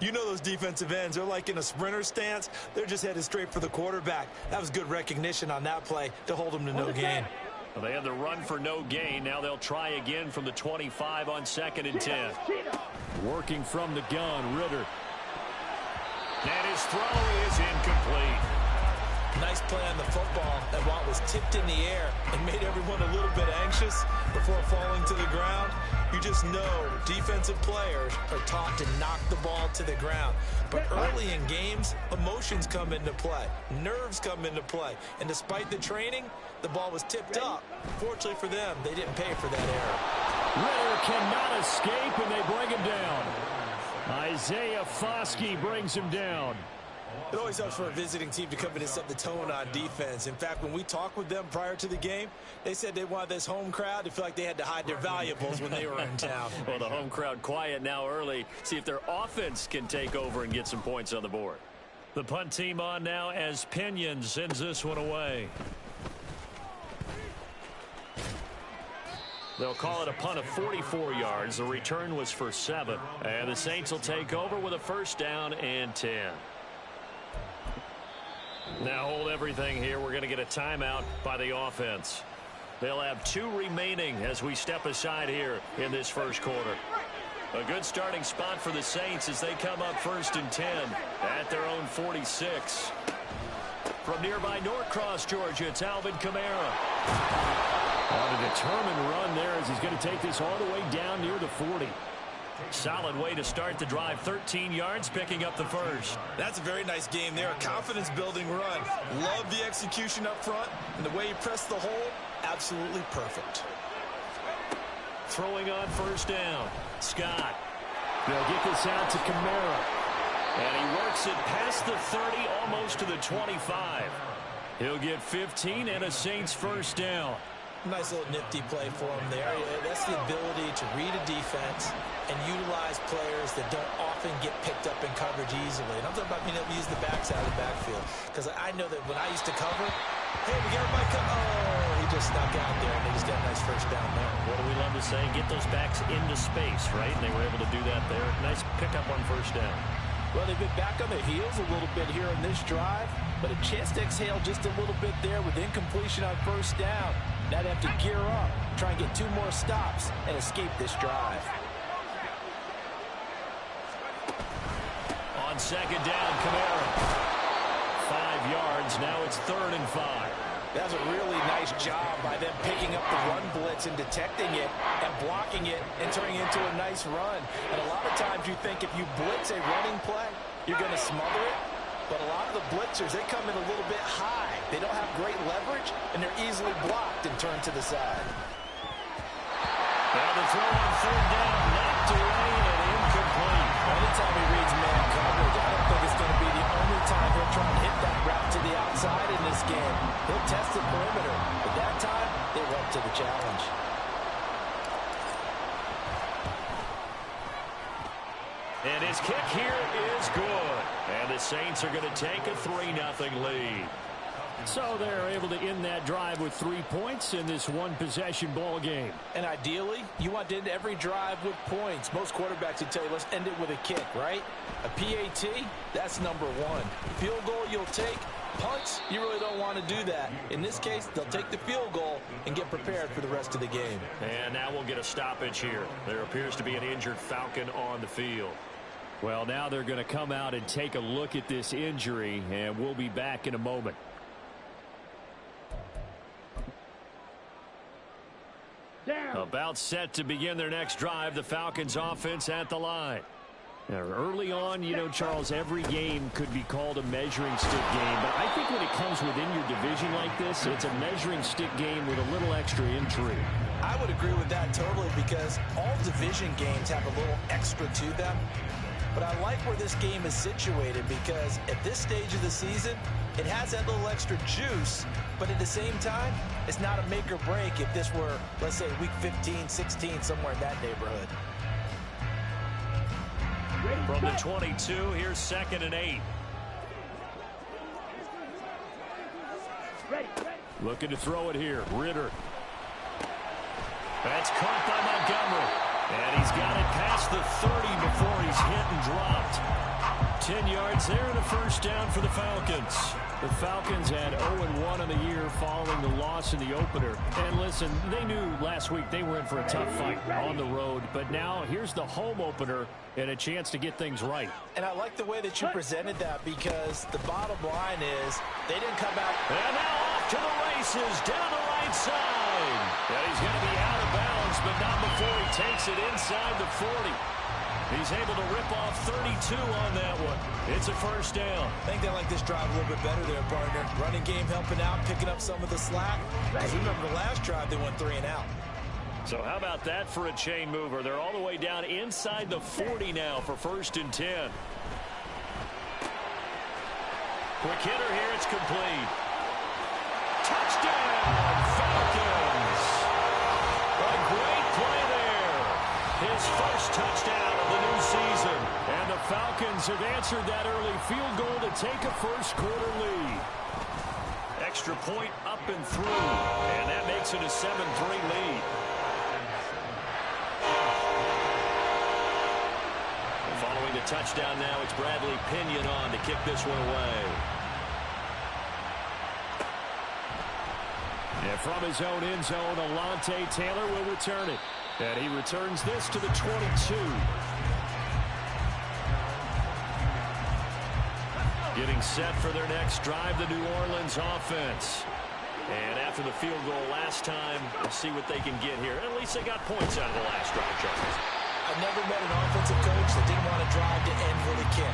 You know those defensive ends, they're like in a sprinter stance. They're just headed straight for the quarterback. That was good recognition on that play to hold them to no gain. Well, they had the run for no gain. Now they'll try again from the 25 on 2nd and 10. Working from the gun, Ritter. And his throw is incomplete. Nice play on the football, and while it was tipped in the air and made everyone a little bit anxious before falling to the ground, you just know defensive players are taught to knock the ball to the ground. But early in games, emotions come into play, nerves come into play, and despite the training, the ball was tipped up. Fortunately for them, they didn't pay for that error. Ritter cannot escape, and they bring him down. Isaiah Foskey brings him down. It always helps for a visiting team to come in and set the tone on defense. In fact, when we talked with them prior to the game, they said they wanted this home crowd to feel like they had to hide their valuables when they were in town. Well, the home crowd quiet now early. See if their offense can take over and get some points on the board. The punt team on now as Pinion sends this one away. They'll call it a punt of 44 yards. The return was for 7. And the Saints will take over with a 1st down and 10. Now hold everything here. We're going to get a timeout by the offense. They'll have 2 remaining as we step aside here in this first quarter. A good starting spot for the Saints as they come up 1st and 10 at their own 46. From nearby Norcross, Georgia, it's Alvin Kamara. On a determined run there as he's going to take this all the way down near the 40. Solid way to start the drive. 13 yards, picking up the 1st. That's a very nice game there. A confidence-building run. Love the execution up front. And the way he pressed the hole, absolutely perfect. Throwing on 1st down. Scott. They'll get this out to Kamara. And he works it past the 30, almost to the 25. He'll get 15 and a Saints 1st down. Nice little nifty play for him there. That's the ability to read a defense and utilize players that don't often get picked up in coverage easily. And I'm talking about being able to use the backside of the backfield. Because I know that when I used to cover, hey, we got everybody come. Oh, he just snuck out there, and they just got a nice 1st down there. What do we love to say? Get those backs into space, right? And they were able to do that there. Nice pickup on 1st down. Well, they've been back on their heels a little bit here on this drive, but a chance to exhale just a little bit there with incompletion on 1st down. Now they have to gear up, try and get 2 more stops, and escape this drive. On 2nd down, Kamara. 5 yards, now it's 3rd and 5. That's a really nice job by them picking up the run blitz and detecting it and blocking it and turning it into a nice run. And a lot of times you think if you blitz a running play, you're going to smother it. But a lot of the blitzers, they come in a little bit high. They don't have great leverage, and they're easily blocked and turned to the side. Now the throw on 3rd down, knocked away and incomplete. Anytime he reads man coverage, I don't think it's going to be the only time he'll try and hit that route to the outside in this game. He'll test the perimeter, but that time, they were up to the challenge. And his kick here is good. And the Saints are going to take a 3-0 lead. So they're able to end that drive with 3 points in this one-possession ball game. And ideally, you want to end every drive with points. Most quarterbacks would tell you, let's end it with a kick, right? A PAT, that's number 1. Field goal you'll take. Punts, you really don't want to do that. In this case, they'll take the field goal and get prepared for the rest of the game. And now we'll get a stoppage here. There appears to be an injured Falcon on the field. Well, now they're going to come out and take a look at this injury, and we'll be back in a moment. About set to begin their next drive, the Falcons offense at the line. Now, early on, you know, Charles, every game could be called a measuring stick game. But I think when it comes within your division like this, it's a measuring stick game with a little extra intrigue. I would agree with that totally because all division games have a little extra to them. But I like where this game is situated because at this stage of the season, it has that little extra juice, but at the same time, it's not a make or break if this were, let's say, week 15, 16, somewhere in that neighborhood. From the 22, here's 2nd and 8. Looking to throw it here. Ritter. That's caught by Montgomery. And he's got it past the 30 before he's hit and dropped. 10 yards there and a first down for the Falcons. The Falcons had 0-1 on the year following the loss in the opener. And listen, they knew last week they were in for a tough fight on the road. But now here's the home opener and a chance to get things right. And I like the way that you presented that, because the bottom line is they didn't come out. And now off to the races down the right side. And he's going to be out of bounds, but not before he takes it inside the 40. He's able to rip off 32 on that one. It's a first down. I think they like this drive a little bit better there, partner. Running game helping out, picking up some of the slack. Because remember the last drive, they went 3 and out. So how about that for a chain mover? They're all the way down inside the 40 now for 1st and 10. Quick hitter here. It's complete. Touchdown, Falcons. A great play there. His first touchdown of the new season. And the Falcons have answered that early field goal to take a first-quarter lead. Extra point up and through. And that makes it a 7-3 lead. Following the touchdown now, it's Bradley Pinion on to kick this one away. And from his own end zone, Alontae Taylor will return it. And he returns this to the 22. Getting set for their next drive, the New Orleans offense. And after the field goal last time, we'll see what they can get here. At least they got points out of the last drive, Charles. I've never met an offensive coach that didn't want to drive to end with a kick.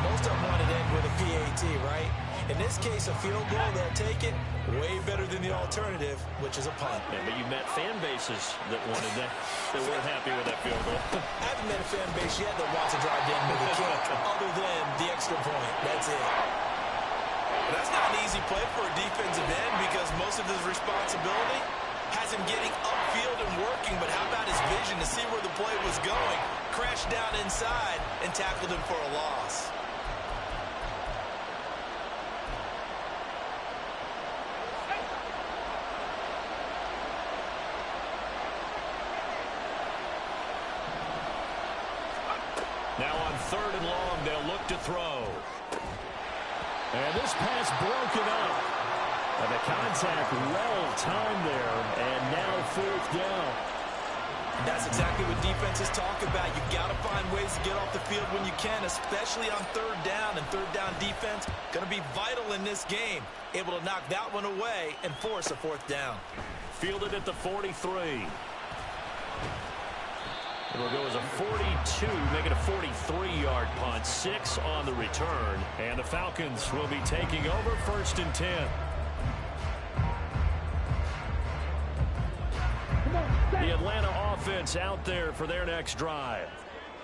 Most of them wanted to end with a PAT, right? In this case, a field goal, they'll take it. Way better than the alternative, which is a punt. Yeah, but you met fan bases that wanted that, that weren't happy with that field goal. I haven't met a fan base yet that wants to drive to end with a kick, other than the extra point. That's it. But that's not an easy play for a defensive end, because most of his responsibility has him getting upfield and working, but how about his vision to see where the play was going? Crashed down inside and tackled him for a loss. Now on 3rd and long, they'll look to throw. And this pass broken up. And the contact well timed there, and now 4th down. That's exactly what defenses talk about. You got to find ways to get off the field when you can, especially on 3rd down. And 3rd down defense going to be vital in this game. Able to knock that one away and force a 4th down. Fielded at the 43. It'll go as a 42, make it a 43-yard punt. 6 on the return. And the Falcons will be taking over 1st and 10. The Atlanta offense out there for their next drive.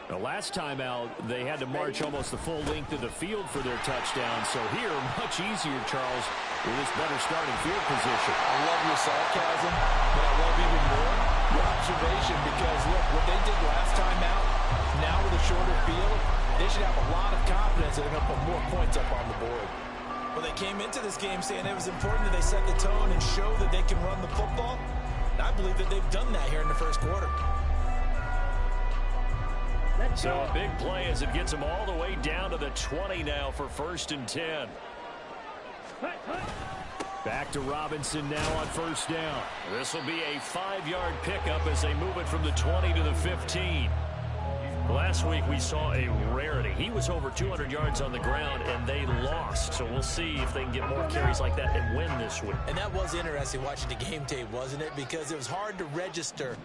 The last time out, they had to march almost the full length of the field for their touchdown. So here, much easier, Charles, with this better starting field position. I love your sarcasm, but I love even more your observation, because, look, what they did last time out, now with a shorter field, they should have a lot of confidence that they're going to put more points up on the board. Well, they came into this game saying it was important that they set the tone and show that they can run the football. And I believe that they've done that here in the first quarter. So a big play as it gets them all the way down to the 20 now for 1st and 10. Back to Robinson now on 1st down. This will be a 5-yard pickup as they move it from the 20 to the 15. Last week we saw a rarity. He was over 200 yards on the ground, and they lost. So we'll see if they can get more carries like that and win this week. And that was interesting watching the game tape, wasn't it? Because it was hard to register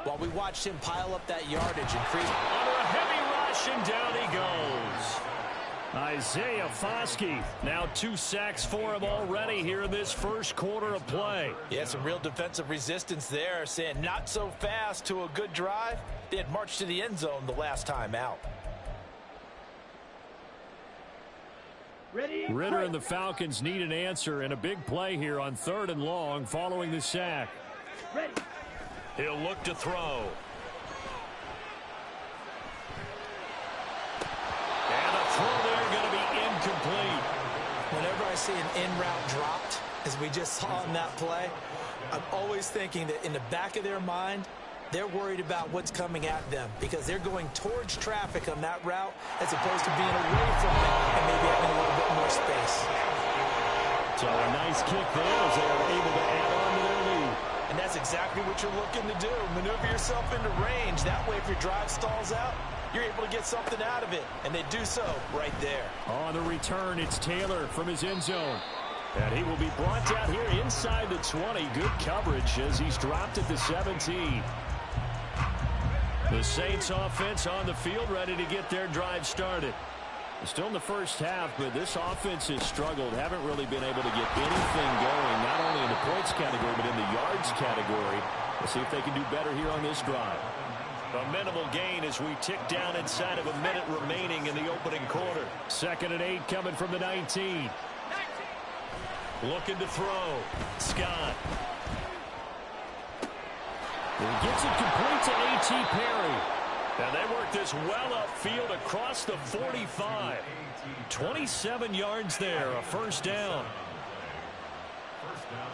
while we watched him pile up that yardage and creep. Under a heavy rush, and down he goes. Isaiah Foskey, now 2 sacks for him already here in this first quarter of play. Yeah, some real defensive resistance there, saying not so fast to a good drive. They had marched to the end zone the last time out. Ritter and the Falcons need an answer, and a big play here on 3rd and long following the sack. He'll look to throw. And the throw there going to be incomplete. Whenever I see an in-route dropped, as we just saw in that play, I'm always thinking that in the back of their mind, They're worried about what's coming at them because they're going towards traffic on that route as opposed to being away from it and maybe having a little bit more space. So a nice kick there as they are able to add on to their lead. And that's exactly what you're looking to do. Maneuver yourself into range. That way, if your drive stalls out, you're able to get something out of it. And they do so right there. On the return, it's Taylor from his end zone. And he will be brought down here inside the 20. Good coverage as he's dropped at the 17. The Saints offense on the field, ready to get their drive started. Still in the first half, but this offense has struggled. Haven't really been able to get anything going, not only in the points category, but in the yards category. We'll see if they can do better here on this drive. A minimal gain as we tick down inside of a minute remaining in the opening quarter. 2nd and 8 coming from the 19. Looking to throw. Scott. And he gets it complete to A.T. Perry. And they work this well upfield across the 45. 27 yards there, a first down. First down,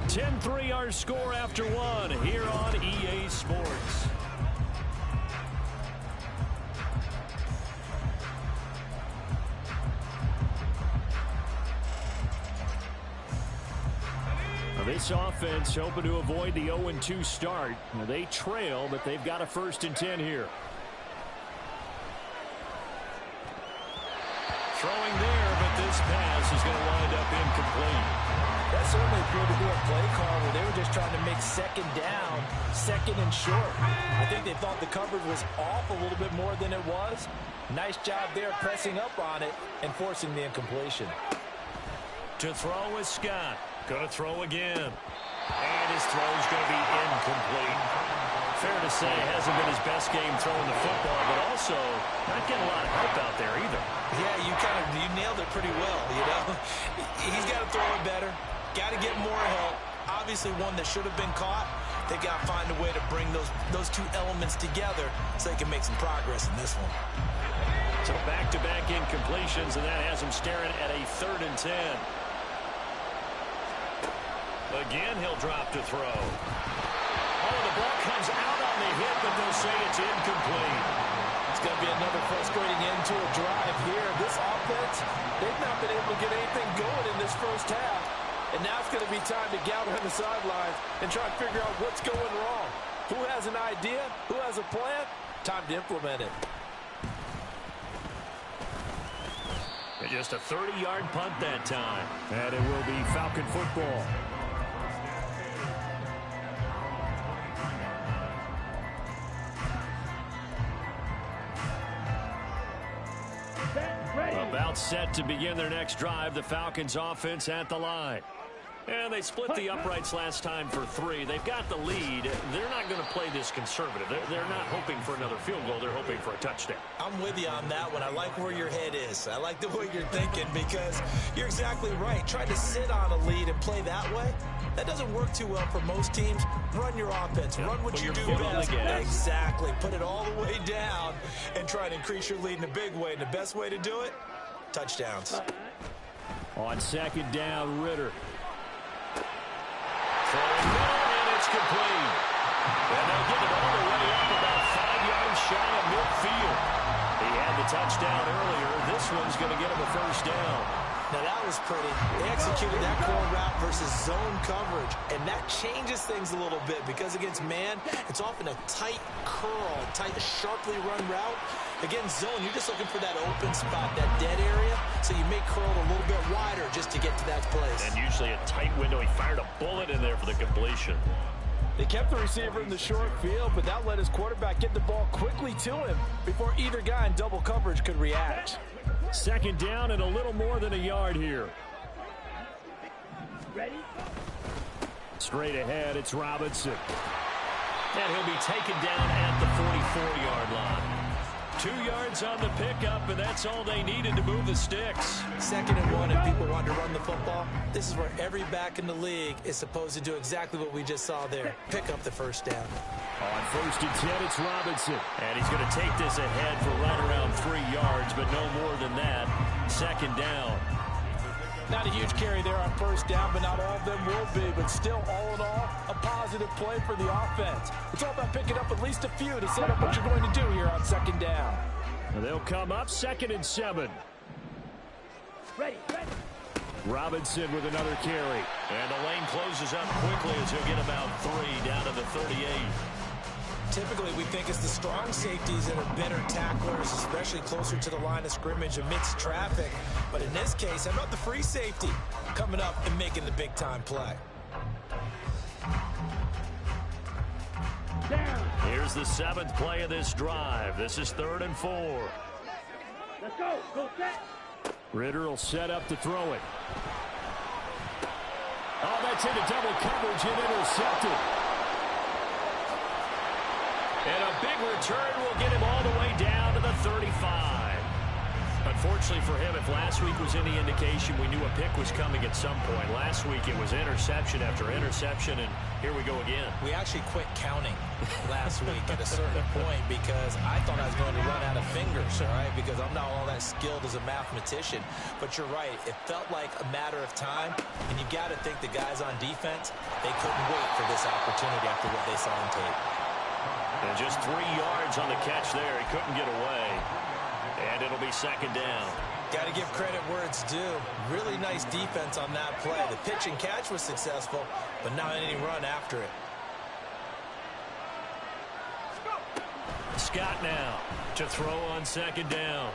Saints. 10-3 our score after one here on EA Sports. This offense hoping to avoid the 0-2 start. They trail, but they've got a 1st and 10 here. Throwing there, but this pass is going to wind up incomplete. That certainly appeared to be a play call where they were just trying to make 2nd down, 2nd and short. I think they thought the coverage was off a little bit more than it was. Nice job there pressing up on it and forcing the incompletion. To throw is Scott. Going to throw again. And his throw is going to be incomplete. Fair to say, hasn't been his best game throwing the football, but also not getting a lot of help out there either. Yeah, you nailed it pretty well, you know. He's got to throw it better. Got to get more help. Obviously one that should have been caught. They got to find a way to bring those two elements together so they can make some progress in this one. So back-to-back incompletions, and that has him staring at a 3rd and 10. Again, he'll drop to throw. Oh, the ball comes out on the hit, but they'll say it's incomplete. It's going to be another frustrating end to a drive here. This offense, they've not been able to get anything going in this first half. And now it's going to be time to gather on the sidelines and try to figure out what's going wrong. Who has an idea? Who has a plan? Time to implement it. And just a 30-yard punt that time. And it will be Falcon football. About set to begin their next drive, the Falcons offense at the line. And they split the uprights last time for 3. They've got the lead. They're not going to play this conservative. They're not hoping for another field goal. They're hoping for a touchdown. I'm with you on that one. I like where your head is. I like the way you're thinking because you're exactly right. Trying to sit on a lead and play that way, that doesn't work too well for most teams. Run your offense. Yeah, run what you do best. Exactly. Put it all the way down and try to increase your lead in a big way. And the best way to do it, touchdowns. On 2nd down, Ritter. Throwing middle, and it's complete. And they'll get it all the way up about 5 yards shy of midfield. He had the touchdown earlier. This one's going to get him a 1st down. Now that was pretty. They executed that core route versus zone coverage, and that changes things a little bit because against man, it's often a tight curl, tight, sharply run route. Against zone, you're just looking for that open spot, that dead area, so you may curl it a little bit wider just to get to that place. And usually a tight window. He fired a bullet in there for the completion. They kept the receiver in the short field, but that let his quarterback get the ball quickly to him before either guy in double coverage could react. 2nd down and a little more than a yard here. Ready? Straight ahead, it's Robinson. And he'll be taken down at the 44-yard line. 2 yards on the pickup, and that's all they needed to move the sticks. 2nd and 1, if people want to run the football, this is where every back in the league is supposed to do exactly what we just saw there. Pick up the first down. On 1st and 10, it's Robinson. And he's going to take this ahead for right around 3 yards, but no more than that. 2nd down. Not a huge carry there on 1st down, but not all of them will be. But still, all in all, a positive play for the offense. It's all about picking up at least a few to set up what you're going to do here on 2nd down. And they'll come up 2nd and 7. Ready. Robinson with another carry. And the lane closes up quickly as he'll get about 3 down to the 38. Typically, we think it's the strong safeties that are better tacklers, especially closer to the line of scrimmage amidst traffic. But in this case, how about the free safety coming up and making the big-time play? Here's the 7th play of this drive. This is 3rd and 4. Let's go. Go set. Ritter will set up to throw it. Oh, that's into double coverage and intercepted. And a big return will get him all the way down to the 35. Unfortunately for him, if last week was any indication, we knew a pick was coming at some point. Last week it was interception after interception, and here we go again. We actually quit counting last week at a certain point because I thought I was going to run out of fingers, all right, because I'm not all that skilled as a mathematician. But you're right. It felt like a matter of time, and you got to think the guys on defense, they couldn't wait for this opportunity after what they saw on tape. And just 3 yards on the catch there. He couldn't get away. And it'll be 2nd down. Got to give credit where it's due. Really nice defense on that play. The pitch and catch was successful, but not any run after it. Scott now to throw on 2nd down.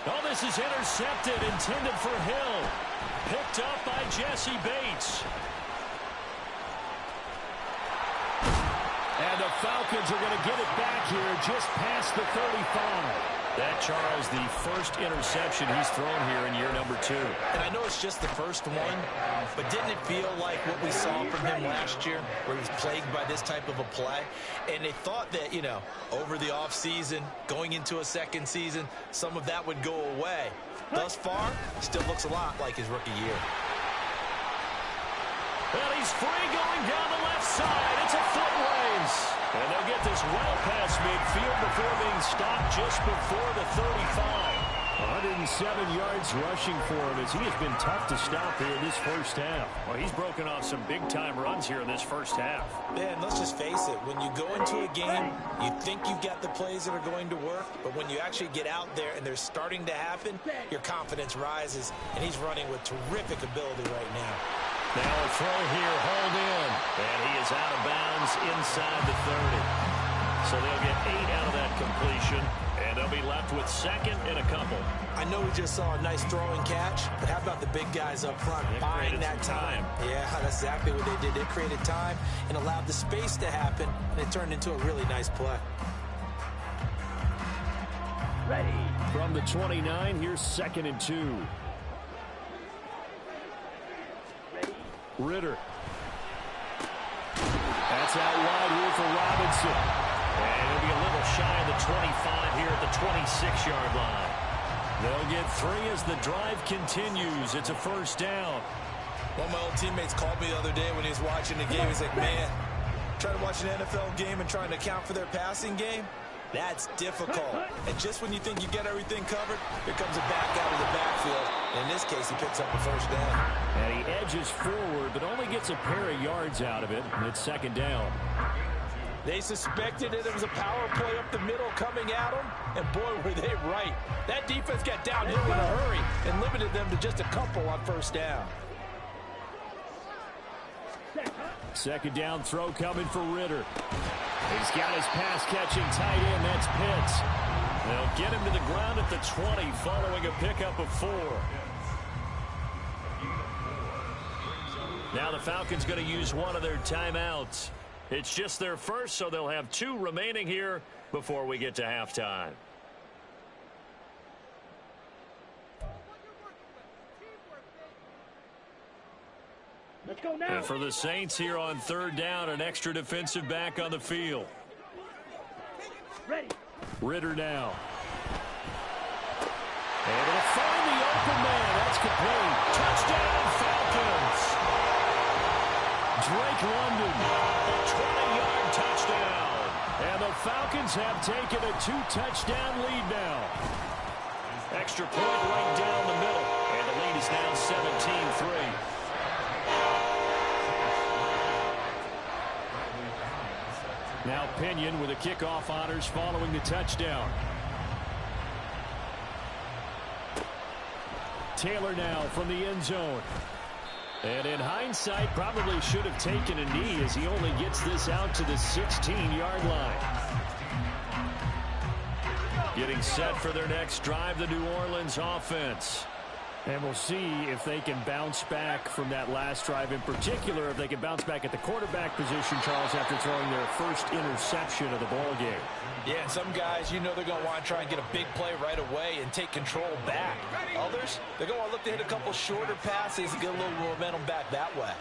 Oh, this is intercepted, intended for Hill. Picked up by Jesse Bates. And the Falcons are going to get it back here just past the 35. That, Charles, the first interception he's thrown here in year number 2. And I know it's just the first one, but didn't it feel like what we saw from him last year, where he was plagued by this type of a play? And they thought that, you know, over the offseason, going into a 2nd season, some of that would go away. Thus far, still looks a lot like his rookie year. Well, he's free going down the left side. It's a foot race. And they'll get this well past midfield before being stopped just before the 35. 107 yards rushing for him as he has been tough to stop here in this first half. Well, he's broken off some big-time runs here in this first half. Man, let's just face it. When you go into a game, you think you've got the plays that are going to work, but when you actually get out there and they're starting to happen, your confidence rises, and he's running with terrific ability right now. Now a throw here, hauled in. And he is out of bounds inside the 30. So they'll get 8 out of that completion. And they'll be left with 2nd and a couple. I know we just saw a nice throw and catch, but how about the big guys up front buying that time? Yeah, that's exactly what they did. They created time and allowed the space to happen, and it turned into a really nice play. Ready. From the 29, here's 2nd and 2. Ritter. That's out wide here for Robinson. And he'll be a little shy of the 25 here at the 26-yard line. They'll get 3 as the drive continues. It's a 1st down. One of my old teammates called me the other day when he was watching the game. He's like, man, trying to watch an NFL game and trying to account for their passing game, that's difficult. And just when you think you get everything covered, here comes a back out of the backfield. And in this case, he picks up a 1st down. And he edges forward, but only gets a pair of yards out of it. And it's 2nd down. They suspected it was a power play up the middle coming at them, and boy, were they right. That defense got downhill in a hurry and limited them to just a couple on 1st down. 2nd down throw coming for Ritter. He's got his pass-catching tight end. That's Pitts. They'll get him to the ground at the 20 following a pickup of 4. Now the Falcons going to use one of their timeouts. It's just their first, so they'll have 2 remaining here before we get to halftime. Let's go now. And for the Saints here on 3rd down, an extra defensive back on the field. Ready. Ritter now. Able to find the open man. That's complete. Touchdown, Falcons. Drake London, a 20-yard touchdown. And the Falcons have taken a 2-touchdown lead now. Extra point right down the middle. And the lead is now 17-3. Now Pinion with the kickoff honors following the touchdown. Taylor now from the end zone. And in hindsight, probably should have taken a knee as he only gets this out to the 16-yard line. Getting set for their next drive, the New Orleans offense. And we'll see if they can bounce back from that last drive, in particular if they can bounce back at the quarterback position, Charles, after throwing their first interception of the ball game. Yeah, and some guys, you know they're going to want to try and get a big play right away and take control back. Others, they're going to look to hit a couple shorter passes and get a little momentum back that way.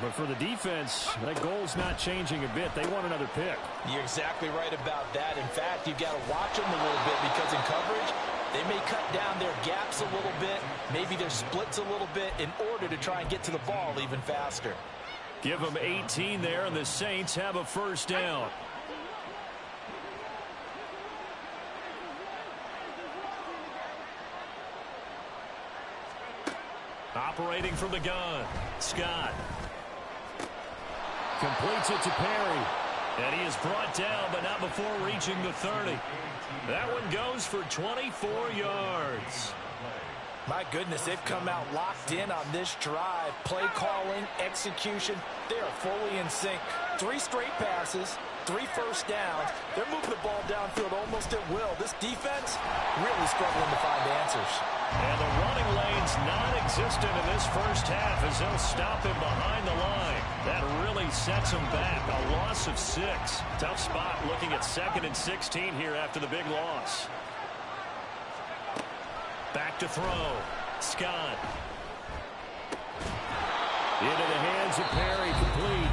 But for the defense, that goal's not changing a bit. They want another pick. You're exactly right about that. In fact, you've got to watch them a little bit because in coverage, they may cut down their gaps a little bit, maybe their splits a little bit in order to try and get to the ball even faster. Give them 18 there, and the Saints have a first down. Operating from the gun, Scott. Completes it to Perry. And he is brought down, but not before reaching the 30. That one goes for 24 yards. My goodness, they've come out locked in on this drive. Play calling, execution, they are fully in sync. 3 straight passes, 3 first downs. They're moving the ball downfield almost at will. This defense really struggling to find answers. And the running lane's non-existent in this first half as they'll stop him behind the line. That really sets him back. A loss of 6. Tough spot looking at 2nd and 16 here after the big loss. Back to throw. Scott. Into the hands of Perry, complete.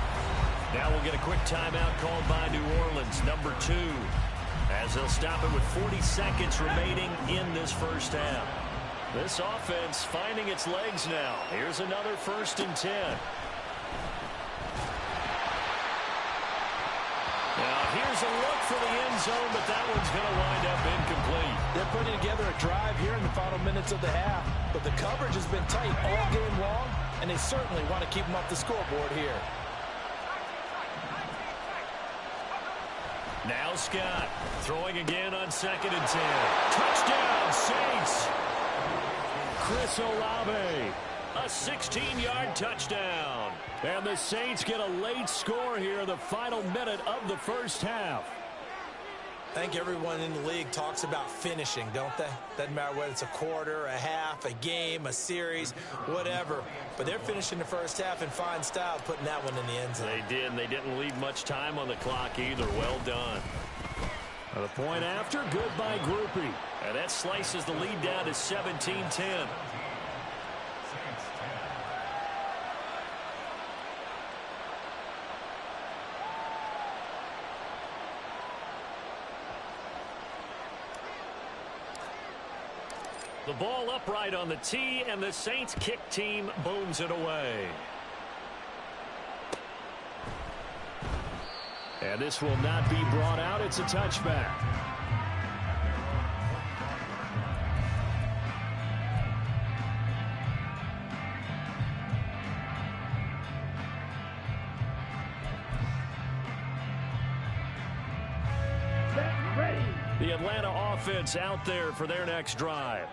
Now we'll get a quick timeout called by New Orleans, number 2. As they'll stop it with 40 seconds remaining in this first half. This offense finding its legs now. Here's another 1st and 10. Now here's a look for the end zone, but that one's going to wind up incomplete. They're putting together a drive here in the final minutes of the half, but the coverage has been tight all game long, and they certainly want to keep them off the scoreboard here. Now Scott throwing again on 2nd and 10. Touchdown, Saints! Chris Olave, a 16-yard touchdown. And the Saints get a late score here in the final minute of the first half. I think everyone in the league talks about finishing, don't they? Doesn't matter whether it's a quarter, a half, a game, a series, whatever. But they're finishing the first half in fine style, putting that one in the end zone. They did, and they didn't leave much time on the clock either. Well done. The point after, good by Grupe. And that slices the lead down to 17-10. The ball upright on the tee, and the Saints kick team booms it away. And this will not be brought out. It's a touchback. The Atlanta offense out there for their next drive.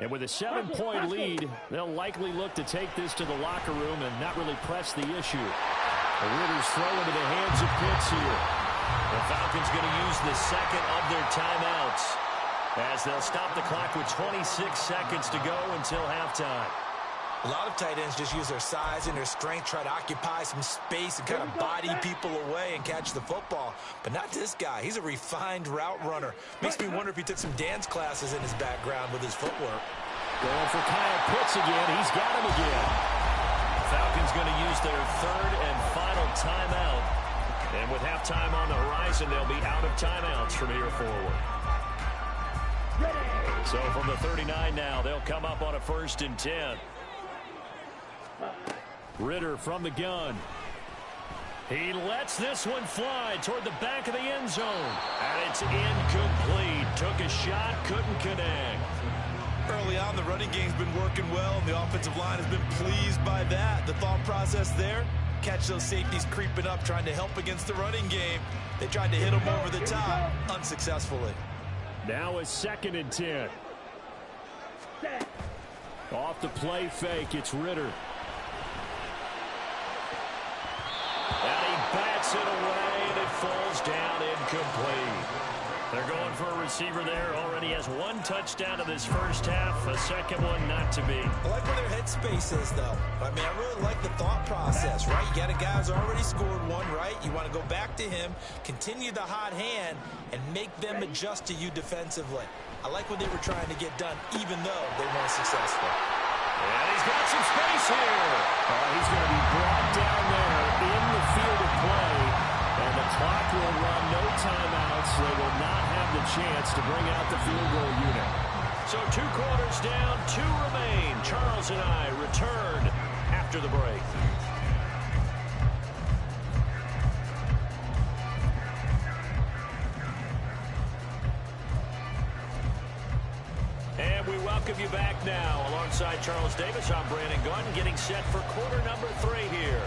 And with a 7-point lead, they'll likely look to take this to the locker room and not really press the issue. The Raiders throw into the hands of Pitts here. The Falcons going to use the second of their timeouts as they'll stop the clock with 26 seconds to go until halftime. A lot of tight ends just use their size and their strength, try to occupy some space and kind of body people away and catch the football. But not this guy. He's a refined route runner. Makes me wonder if he took some dance classes in his background with his footwork. Going for Kyle Pitts again. He's got him again. Falcons going to use their 3rd and final timeout. And with halftime on the horizon, they'll be out of timeouts from here forward. Ready. So from the 39 now, they'll come up on a 1st and 10. Ridder from the gun. He lets this one fly toward the back of the end zone. And it's incomplete. Took a shot, couldn't connect. Early on, the running game's been working well, and the offensive line has been pleased by that. The thought process there, catch those safeties creeping up, trying to help against the running game. They tried to hit them over the top, unsuccessfully. Now a 2nd and 10. Off the play fake, it's Ridder. And he bats it away, and it falls down incomplete. They're going for a receiver there. Already has 1 touchdown in this first half. A second one not to be. I like where their headspace is, though. I mean, I really like the thought process, right? You got a guy who's already scored 1, right? You want to go back to him, continue the hot hand, and make them adjust to you defensively. I like what they were trying to get done, even though they weren't successful. And he's got some space here. He's going to be brought down there in the field of play. And the clock will run, no timeouts. They will not have the chance to bring out the field goal unit. So 2 quarters down, 2 remain. Charles and I return after the break. And we welcome you back now. Alongside Charles Davis, I'm Brandon Gunn, getting set for quarter number 3 here.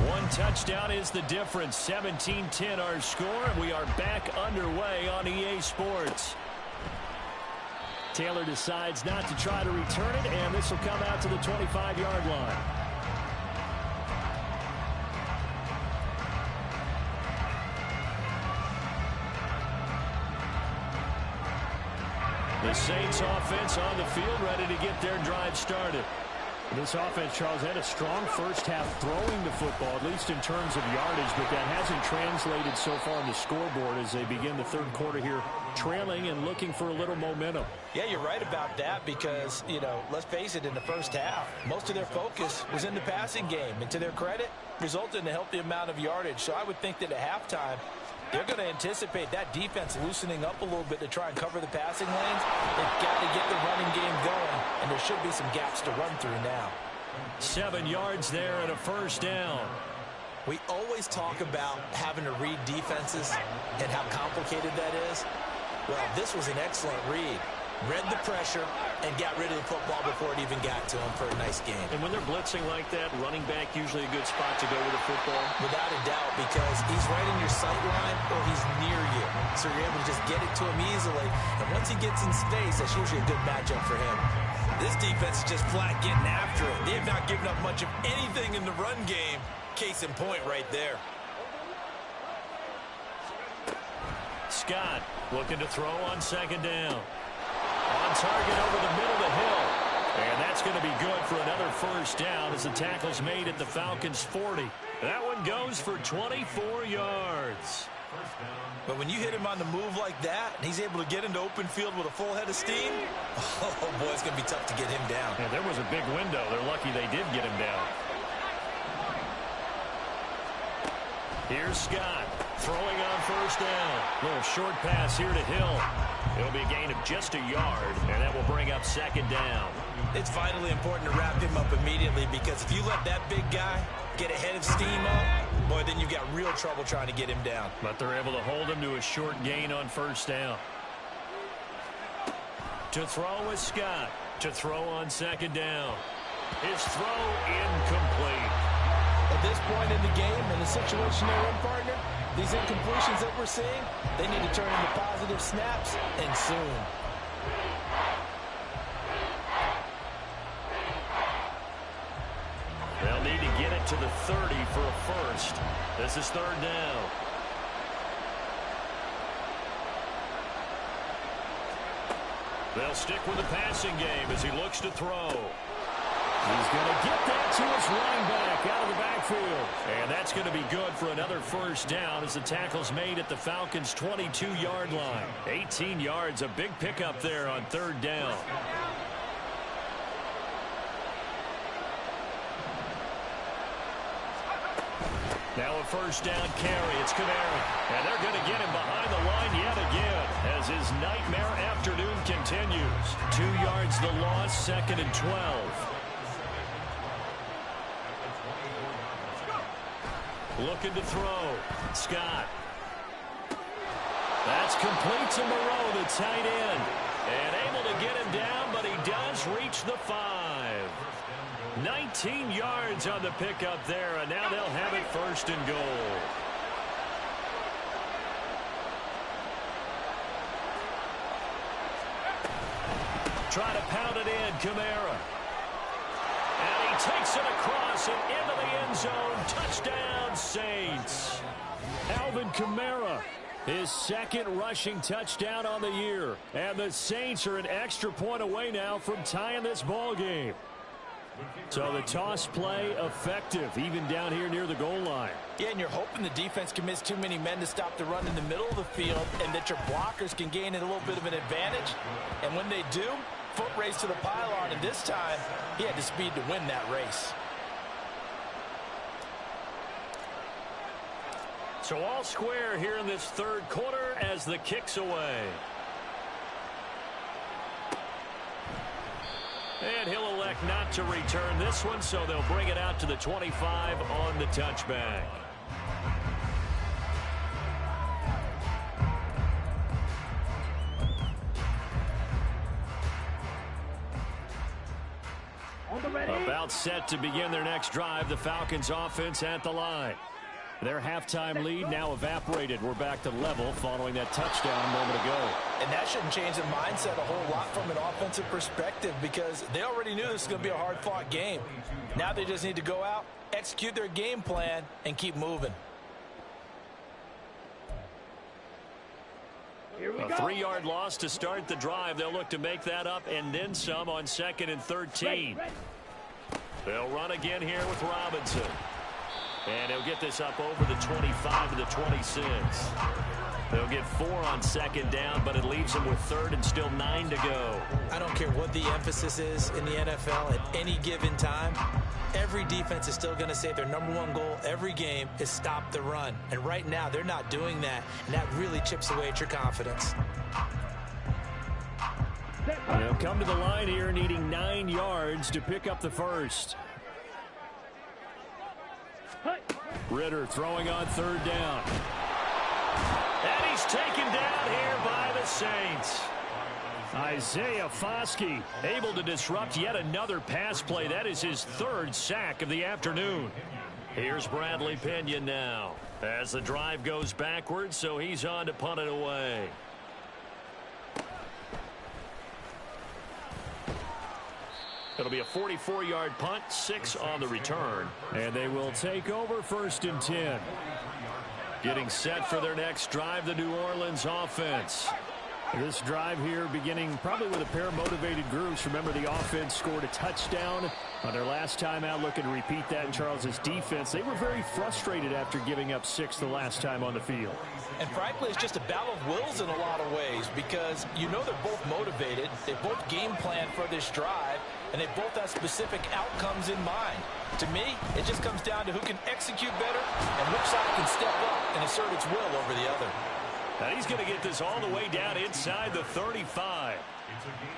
One touchdown is the difference. 17-10 our score, and we are back underway on EA Sports. Taylor decides not to try to return it, and this will come out to the 25-yard line. The Saints offense on the field, ready to get their drive started. This offense, Charles, had a strong first half throwing the football, at least in terms of yardage, but that hasn't translated so far on the scoreboard as they begin the 3rd quarter here, trailing and looking for a little momentum. Yeah, you're right about that because, you know, let's face it, in the first half, most of their focus was in the passing game. And to their credit, resulted in a healthy amount of yardage. So I would think that at halftime, they're going to anticipate that defense loosening up a little bit to try and cover the passing lanes. They've got to get the running game going, and there should be some gaps to run through now. 7 yards there and a 1st down. We always talk about having to read defenses and how complicated that is. Well, this was an excellent read. Read the pressure and got rid of the football before it even got to him for a nice game. And when they're blitzing like that, running back usually a good spot to go with the football. Without a doubt, because he's right in your sight line or he's near you. So you're able to just get it to him easily. And once he gets in space, that's usually a good matchup for him. This defense is just flat getting after it. They have not given up much of anything in the run game. Case in point right there. Scott looking to throw on 2nd down. On target over the middle of Hill. And that's going to be good for another 1st down as the tackle's made at the Falcons' 40. That one goes for 24 yards. But when you hit him on the move like that, and he's able to get into open field with a full head of steam, oh boy, it's going to be tough to get him down. Yeah, there was a big window. They're lucky they did get him down. Here's Scott throwing on 1st down. Little short pass here to Hill. It'll be a gain of just a yard, and that will bring up 2nd down. It's vitally important to wrap him up immediately because if you let that big guy get a head of steam up, boy, then you've got real trouble trying to get him down. But they're able to hold him to a short gain on 1st down. To throw is Scott. To throw on 2nd down. His throw incomplete. At this point in the game, in the situation they're in, partner, these incompletions that we're seeing, they need to turn into positive snaps, and soon. They'll need to get it to the 30 for a 1st. This is 3rd down. They'll stick with the passing game as he looks to throw. He's going to get that to his running back out of the backfield. And that's going to be good for another 1st down as the tackle's made at the Falcons' 22-yard line. 18 yards, a big pickup there on 3rd down. Now a first down carry. It's Kamara. And they're going to get him behind the line yet again as his nightmare afternoon continues. 2 yards the loss, 2nd and 12. Looking to throw. Scott. That's complete to Moreau, the tight end. And able to get him down, but he does reach the 5. 19 yards on the pickup there, and now they'll have it 1st and goal. Try to pound it in, Kamara. And he takes it across and into the end zone. Touchdown, Saints. Alvin Kamara, his 2nd rushing touchdown on the year. And the Saints are an extra point away now from tying this ball game. So the toss play effective, even down here near the goal line. Yeah, and you're hoping the defense can miss too many men to stop the run in the middle of the field and that your blockers can gain a little bit of an advantage. And when they do, foot race to the pylon, and this time he had the speed to win that race. So all square here in this 3rd quarter as the kick's away. And he'll elect not to return this one, so they'll bring it out to the 25 on the touchback. About set to begin their next drive, the Falcons offense at the line. Their halftime lead now evaporated. We're back to level following that touchdown a moment ago. And that shouldn't change the mindset a whole lot from an offensive perspective because they already knew this was going to be a hard-fought game. Now they just need to go out, execute their game plan, and keep moving. A 3-yard loss to start the drive. They'll look to make that up and then some on 2nd and 13. They'll run again here with Robinson. And he'll get this up over the 25 to the 26. They'll get 4 on 2nd down, but it leaves them with 3rd and still 9 to go. I don't care what the emphasis is in the NFL at any given time. Every defense is still going to say their #1 goal every game is stop the run. And right now, they're not doing that, and that really chips away at your confidence. They'll come to the line here needing 9 yards to pick up the 1st. Ritter throwing on 3rd down. And he's taken down here by the Saints. Isaiah Foskey able to disrupt yet another pass play. That is his 3rd sack of the afternoon. Here's Bradley Pinion now as the drive goes backwards, so he's on to punt it away. It'll be a 44-yard punt, 6 on the return. And they will take over 1st and 10. Getting set for their next drive, the New Orleans offense. This drive here beginning probably with a pair of motivated groups. Remember, the offense scored a touchdown on their last time out, looking to repeat that in Charles's defense. They were very frustrated after giving up 6 the last time on the field. And frankly, it's just a battle of wills in a lot of ways because you know they're both motivated. They both game plan for this drive, and they both have specific outcomes in mind. To me, it just comes down to who can execute better and which side can step up and assert its will over the other. And he's going to get this all the way down inside the 35.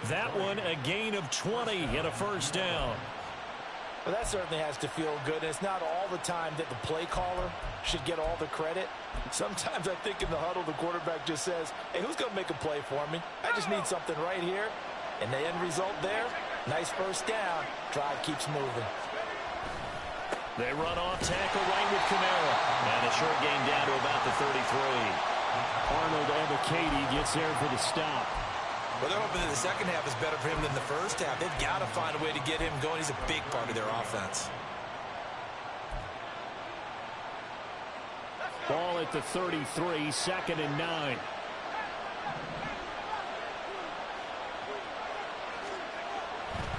That one a gain of 20 and a 1st down. Well, that certainly has to feel good. And it's not all the time that the play caller should get all the credit. Sometimes I think in the huddle, the quarterback just says, hey, who's going to make a play for me? I just need something right here. And the end result there, nice 1st down. Drive keeps moving. They run off tackle right with Kamara. And a short gain down to about the 33. Arnold Ebiketie gets there for the stop. Well, they're hoping that the second half is better for him than the first half. They've got to find a way to get him going. He's a big part of their offense. Ball at the 33, 2nd and 9.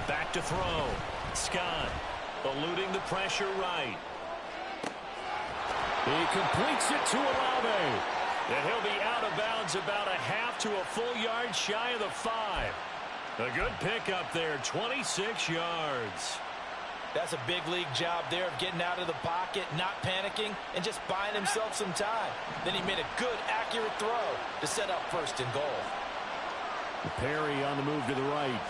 Back to throw. Scott eluding the pressure right. He completes it to Olave. And he'll be out of bounds about a half to a full yard shy of the 5. A good pickup there, 26 yards. That's a big league job there of getting out of the pocket, not panicking, and just buying himself some time. Then he made a good, accurate throw to set up first and goal. Perry on the move to the right.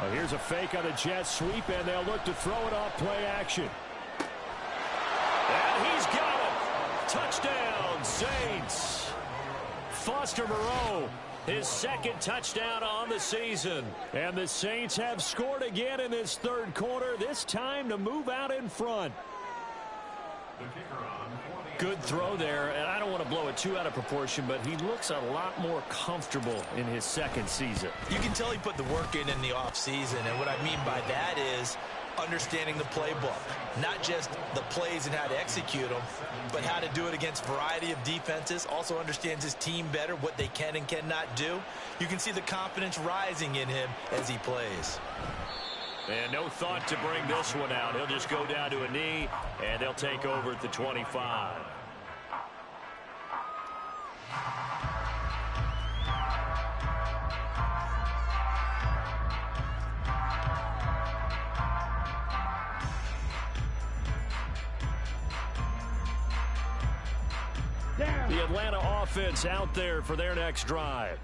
Oh, here's a fake on a jet sweep, and they'll look to throw it off play action. And he's got it. Touchdown, Saints. Foster Moreau, his second touchdown on the season. And the Saints have scored again in this third quarter, this time to move out in front. Good throw there, and I don't want to blow it too out of proportion, but he looks a lot more comfortable in his second season. You can tell he put the work in the offseason, and what I mean by that is understanding the playbook. Not just the plays and how to execute them, but how to do it against a variety of defenses. Also understands his team better, what they can and cannot do. You can see the confidence rising in him as he plays. And no thought to bring this one out. He'll just go down to a knee, and they'll take over at the 25. The Atlanta offense out there for their next drive.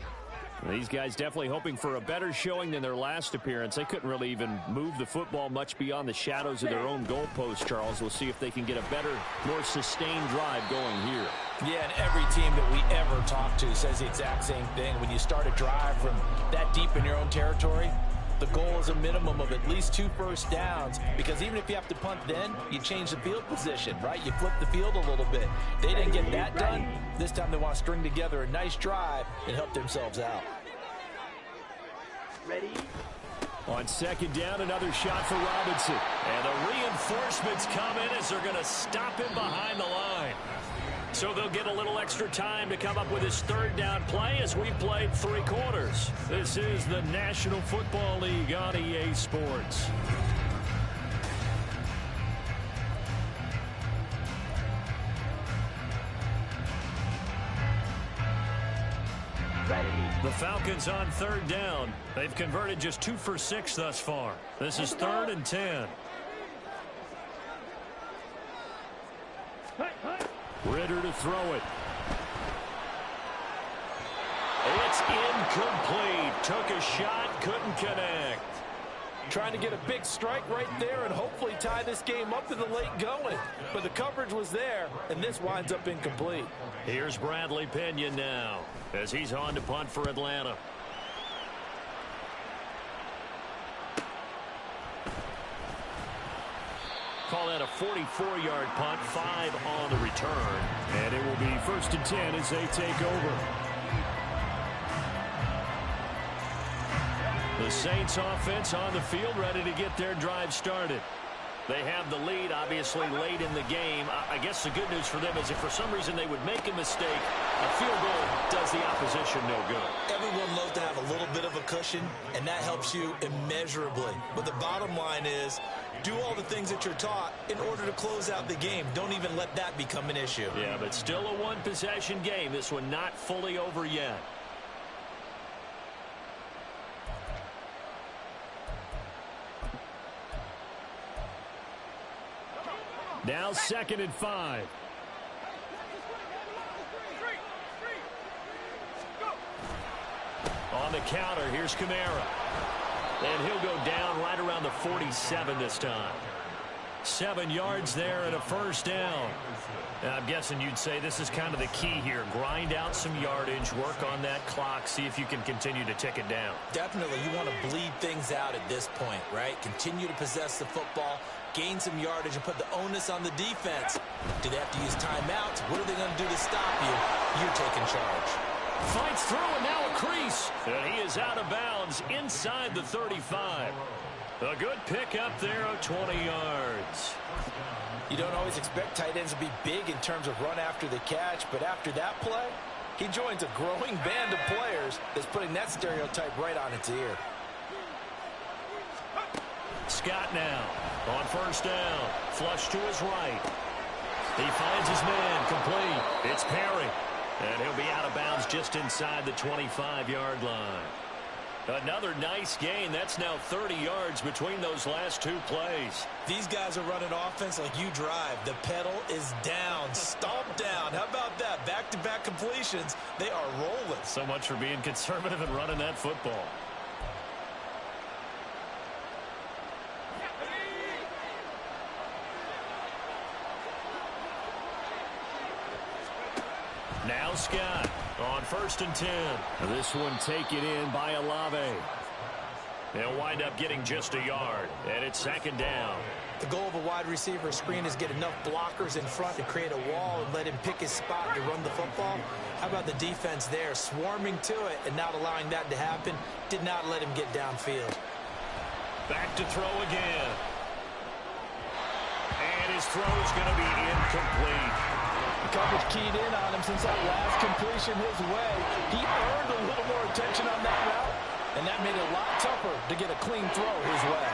These guys definitely hoping for a better showing than their last appearance. They couldn't really even move the football much beyond the shadows of their own goalpost, Charles. We'll see if they can get a better, more sustained drive going here. Yeah, and every team that we ever talk to says the exact same thing. When you start a drive from that deep in your own territory, the goal is a minimum of at least 2 first downs, because even if you have to punt then, you change the field position, right? You flip the field a little bit. They didn't get that done. This time they want to string together a nice drive and help themselves out. Ready? On second down, another shot for Robinson. And the reinforcements come in as they're going to stop him behind the line. So they'll get a little extra time to come up with his third down play as we've played 3 quarters. This is the National Football League on EA Sports. The Falcons on third down. They've converted just 2 for 6 thus far. This is 3rd and 10. Ritter to throw it. It's incomplete. Took a shot, couldn't connect. Trying to get a big strike right there and hopefully tie this game up in the late going. But the coverage was there, and this winds up incomplete. Here's Bradley Pinion now as he's on to punt for Atlanta. Call that a 44-yard punt, 5 on the return. And it will be 1st and 10 as they take over. The Saints offense on the field, ready to get their drive started. They have the lead, obviously, late in the game. I guess the good news for them is if for some reason they would make a mistake, a field goal does the opposition no good. Everyone loves to have a little bit of a cushion, and that helps you immeasurably. But the bottom line is, do all the things that you're taught in order to close out the game. Don't even let that become an issue. Yeah, but still a one-possession game. This one not fully over yet. Now 2nd and 5. On the counter, here's Kamara. And he'll go down right around the 47 this time. 7 yards there and a 1st down. And I'm guessing you'd say this is kind of the key here. Grind out some yardage, work on that clock, see if you can continue to tick it down. Definitely, you want to bleed things out at this point, right? Continue to possess the football, gain some yardage, and put the onus on the defense. Do they have to use timeouts? What are they going to do to stop you? You're taking charge. Fights through, and now a crease. And he is out of bounds inside the 35. A good pickup there of 20 yards. You don't always expect tight ends to be big in terms of run after the catch, but after that play, he joins a growing band of players that's putting that stereotype right on its ear. Scott now on 1st down. Flush to his right. He finds his man complete. It's Perry. And he'll be out of bounds just inside the 25-yard line. Another nice gain. That's now 30 yards between those last two plays. These guys are running offense like you drive. The pedal is down, stomped down. How about that? Back-to-back completions. They are rolling. So much for being conservative and running that football. Now Scott on 1st and 10. This one taken in by Olave. They'll wind up getting just a yard, and it's 2nd down. The goal of a wide receiver screen is get enough blockers in front to create a wall and let him pick his spot to run the football. How about the defense there, swarming to it and not allowing that to happen? Did not let him get downfield. Back to throw again. And his throw is going to be incomplete. Coverage keyed in on him since that last completion his way. He earned a little more attention on that route, and that made it a lot tougher to get a clean throw his way.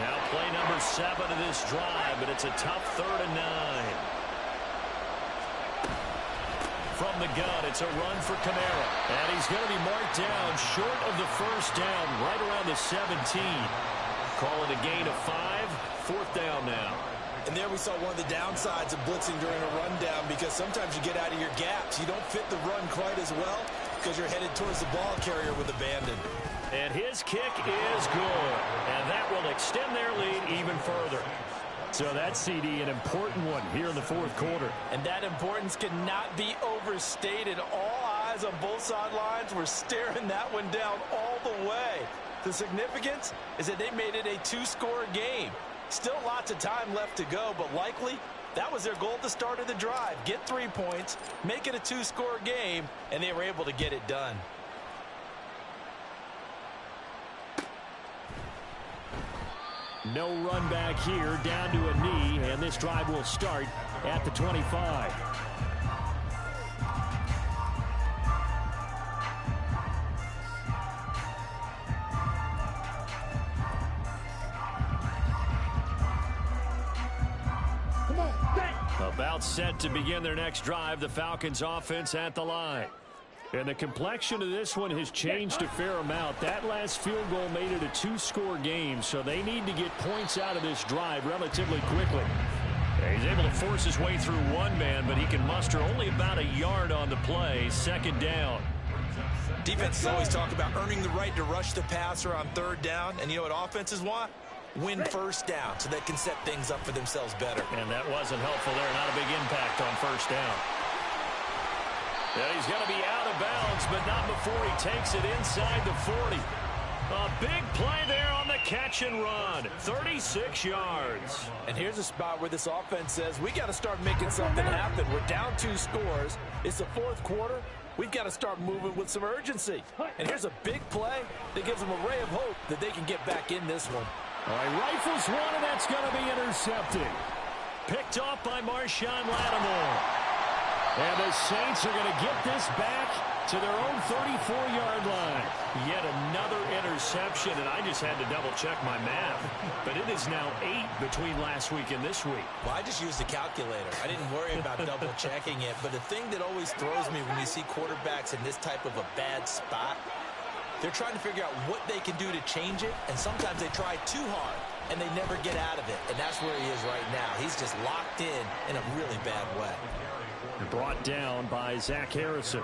Now play number 7 of this drive, but it's a tough 3rd and 9. From the gun, it's a run for Kamara. And he's going to be marked down short of the 1st down, right around the 17. Call it a gain of 5, 4th down now. And there we saw one of the downsides of blitzing during a rundown, because sometimes you get out of your gaps. You don't fit the run quite as well because you're headed towards the ball carrier with abandon. And his kick is good. And that will extend their lead even further. So that CD, an important one here in the 4th quarter. And that importance cannot be overstated. All eyes on both sidelines were staring that one down all the way. The significance is that they made it a 2-score game. Still lots of time left to go, but likely that was their goal at the start of the drive. Get 3 points, make it a 2-score game, and they were able to get it done. No run back here, down to a knee, and this drive will start at the 25. About set to begin their next drive, the Falcons offense at the line. And the complexion of this one has changed a fair amount. That last field goal made it a 2-score game, so they need to get points out of this drive relatively quickly. Yeah, he's able to force his way through one man, but he can muster only about a yard on the play. 2nd down. Defenses always talk about earning the right to rush the passer on 3rd down, and you know what offenses want? Win 1st down so they can set things up for themselves better. And that wasn't helpful there. Not a big impact on 1st down. Yeah, he's going to be out of bounds, but not before he takes it inside the 40. A big play there on the catch and run. 36 yards. And here's a spot where this offense says, we got to start making something happen. We're down 2 scores. It's the 4th quarter. We've got to start moving with some urgency. And here's a big play that gives them a ray of hope that they can get back in this one. All right, rifles one, and that's going to be intercepted. Picked off by Marshawn Lattimore. And the Saints are going to get this back to their own 34-yard line. Yet another interception, and I just had to double-check my math. But it is now 8 between last week and this week. Well, I just used a calculator. I didn't worry about double-checking it. But the thing that always throws me when you see quarterbacks in this type of a bad spot, they're trying to figure out what they can do to change it, and sometimes they try too hard, and they never get out of it. And that's where he is right now. He's just locked in a really bad way. Brought down by Zach Harrison.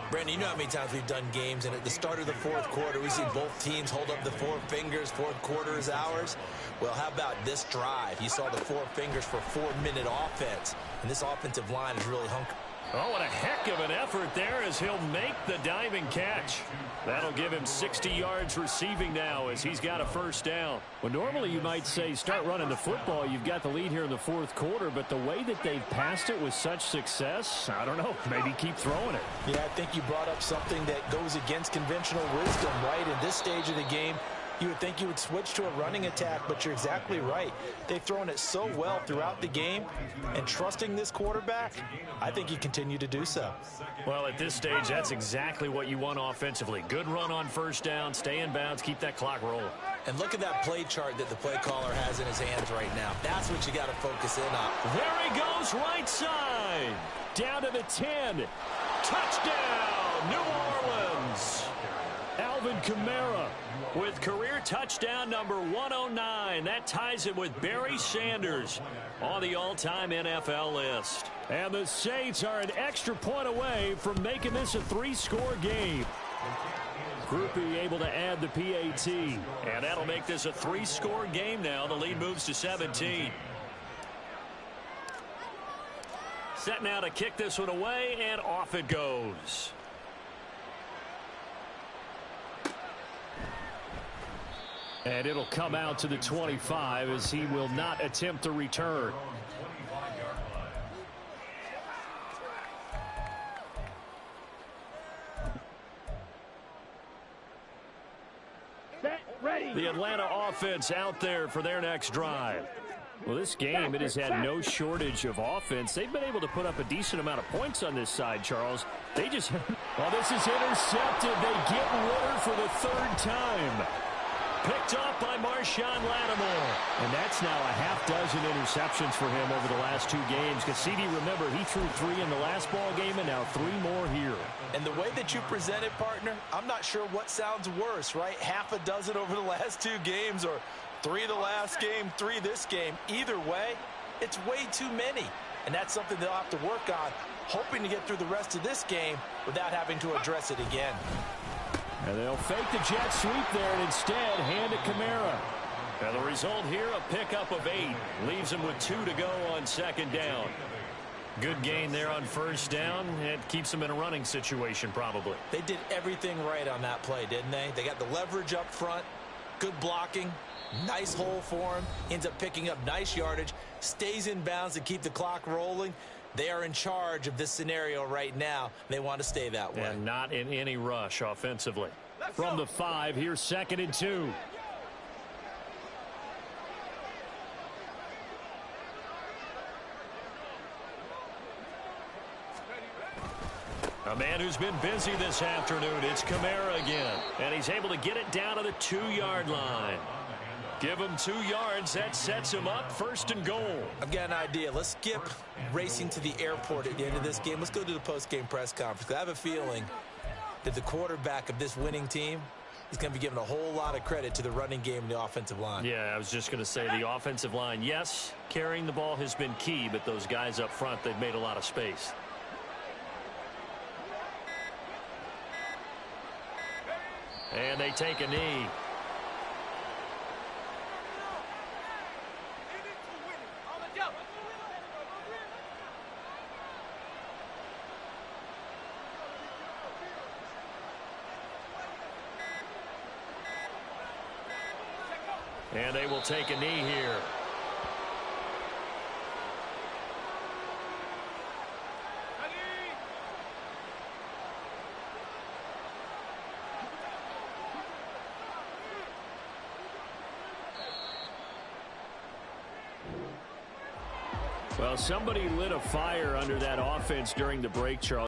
Brandon, you know how many times we've done games, and at the start of the 4th quarter, we see both teams hold up the 4 fingers, 4th quarter is ours. Well, how about this drive? You saw the 4 fingers for 4-minute offense, and this offensive line is really hunkered. Oh, what a heck of an effort there as he'll make the diving catch. That'll give him 60 yards receiving now as he's got a 1st down. Well, normally you might say start running the football. You've got the lead here in the 4th quarter, but the way that they've passed it with such success, I don't know, maybe keep throwing it. Yeah, I think you brought up something that goes against conventional wisdom, right? In this stage of the game, you would think you would switch to a running attack, but you're exactly right. They've thrown it so well throughout the game, and trusting this quarterback, I think you continue to do so. Well, at this stage, that's exactly what you want offensively. Good run on 1st down, stay in bounds, keep that clock rolling. And look at that play chart that the play caller has in his hands right now. That's what you got to focus in on. There he goes, right side. Down to the 10. Touchdown, New Orleans. Alvin Kamara with career touchdown number 109. That ties him with Barry Sanders on the all-time NFL list. And the Saints are an extra point away from making this a 3-score game. Groupie able to add the PAT. And that'll make this a 3-score game now. The lead moves to 17. Set now to kick this one away, and off it goes. And it'll come out to the 25 as he will not attempt to return. Set. Ready. The Atlanta offense out there for their next drive. Well, this game, it has had no shortage of offense. They've been able to put up a decent amount of points on this side, Charles. They just, well, this is intercepted. They get Ritter for the 3rd time. Picked off by Marshawn Lattimore. And that's now a half-dozen interceptions for him over the last 2 games. Because CD, remember, he threw 3 in the last ball game and now 3 more here. And the way that you present it, partner, I'm not sure what sounds worse, right? Half a dozen over the last 2 games, or 3 the last game, 3 this game. Either way, it's way too many. And that's something they'll have to work on, hoping to get through the rest of this game without having to address it again. And they'll fake the jet sweep there and instead hand it Kamara. And the result here, a pickup of 8. Leaves him with 2 to go on 2nd down. Good gain there on 1st down. It keeps them in a running situation probably. They did everything right on that play, didn't they? They got the leverage up front, good blocking, nice hole for him, ends up picking up nice yardage, stays in bounds to keep the clock rolling. They are in charge of this scenario right now. They want to stay that way. And not in any rush offensively. From the 5, here's 2nd and 2. A man who's been busy this afternoon. It's Kamara again. And he's able to get it down to the 2-yard line. Give him 2 yards. That sets him up 1st and goal. I've got an idea. Let's skip racing to the airport at the end of this game. Let's go to the post-game press conference. I have a feeling that the quarterback of this winning team is going to be given a whole lot of credit to the running game and the offensive line. Yeah, I was just going to say the offensive line, yes, carrying the ball has been key, but those guys up front, they've made a lot of space. And they take a knee. And they will take a knee here. Well, somebody lit a fire under that offense during the break, Charles.